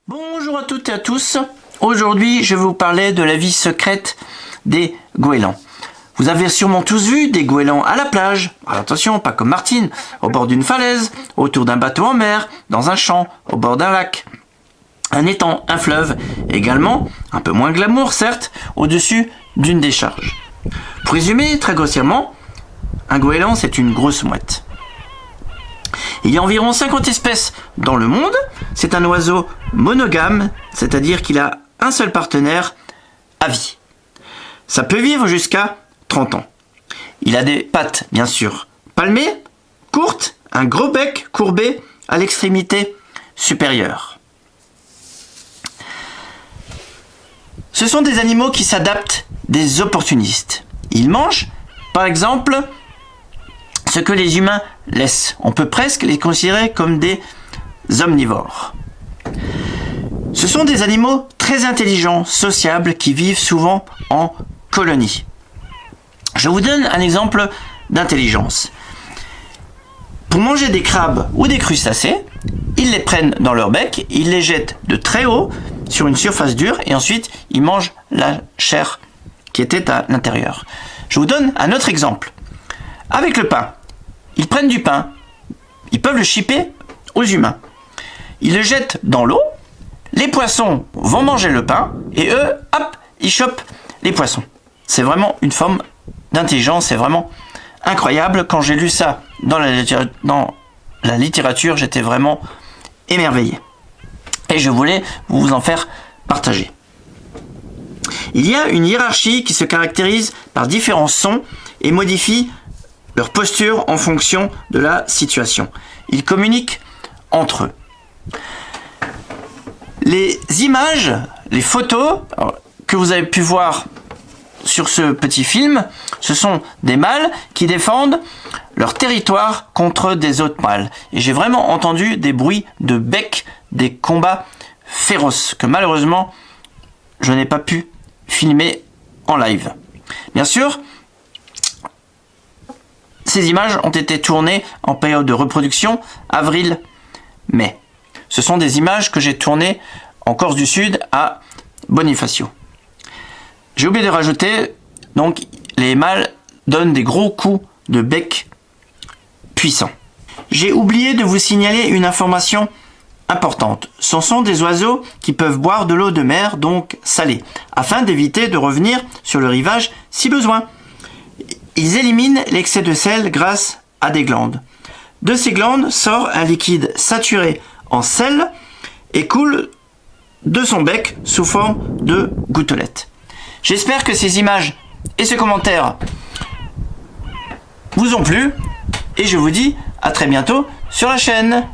Bonjour à toutes et à tous. Aujourd'hui, je vais vous parler de la vie secrète des goélands. Vous avez sûrement tous vu des goélands à la plage. Alors attention, pas comme Martine, au bord d'une falaise, autour d'un bateau en mer, dans un champ, au bord d'un lac, un étang, un fleuve. Également, un peu moins glamour certes, au-dessus d'une décharge. Pour résumer très grossièrement, un goéland c'est une grosse mouette. Il y a environ 50 espèces dans le monde. C'est un oiseau monogame, c'est-à-dire qu'il a un seul partenaire à vie. Ça peut vivre jusqu'à 30 ans. Il a des pattes, bien sûr, palmées, courtes, un gros bec courbé à l'extrémité supérieure. Ce sont des animaux qui s'adaptent, des opportunistes. Ils mangent, par exemple, ce que les humains laissent. On peut presque les considérer comme des omnivores. Ce sont des animaux très intelligents, sociables, qui vivent souvent en colonie. Je vous donne un exemple d'intelligence. Pour manger des crabes ou des crustacés, ils les prennent dans leur bec, ils les jettent de très haut sur une surface dure et ensuite ils mangent la chair qui était à l'intérieur. Je vous donne un autre exemple. Avec le pain, ils prennent du pain, ils peuvent le chipper aux humains. Ils le jettent dans l'eau, les poissons vont manger le pain et eux, hop, ils chopent les poissons. C'est vraiment une forme d'intelligence, c'est vraiment incroyable. Quand j'ai lu ça dans la littérature, j'étais vraiment émerveillé. Et je voulais vous en faire partager. Il y a une hiérarchie qui se caractérise par différents sons et modifie leur posture en fonction de la situation. Ils communiquent entre eux. Les images, les photos que vous avez pu voir sur ce petit film, ce sont des mâles qui défendent leur territoire contre des autres mâles. Et j'ai vraiment entendu des bruits de bec, des combats féroces que malheureusement je n'ai pas pu filmer en live. Bien sûr, ces images ont été tournées en période de reproduction, avril-mai. Ce sont des images que j'ai tournées en Corse du Sud à Bonifacio. J'ai oublié de rajouter, donc les mâles donnent des gros coups de bec puissants. J'ai oublié de vous signaler une information importante. Ce sont des oiseaux qui peuvent boire de l'eau de mer, donc salée, afin d'éviter de revenir sur le rivage si besoin. Ils éliminent l'excès de sel grâce à des glandes. De ces glandes sort un liquide saturé en sel et coule de son bec sous forme de gouttelettes. J'espère que ces images et ce commentaire vous ont plu et je vous dis à très bientôt sur la chaîne.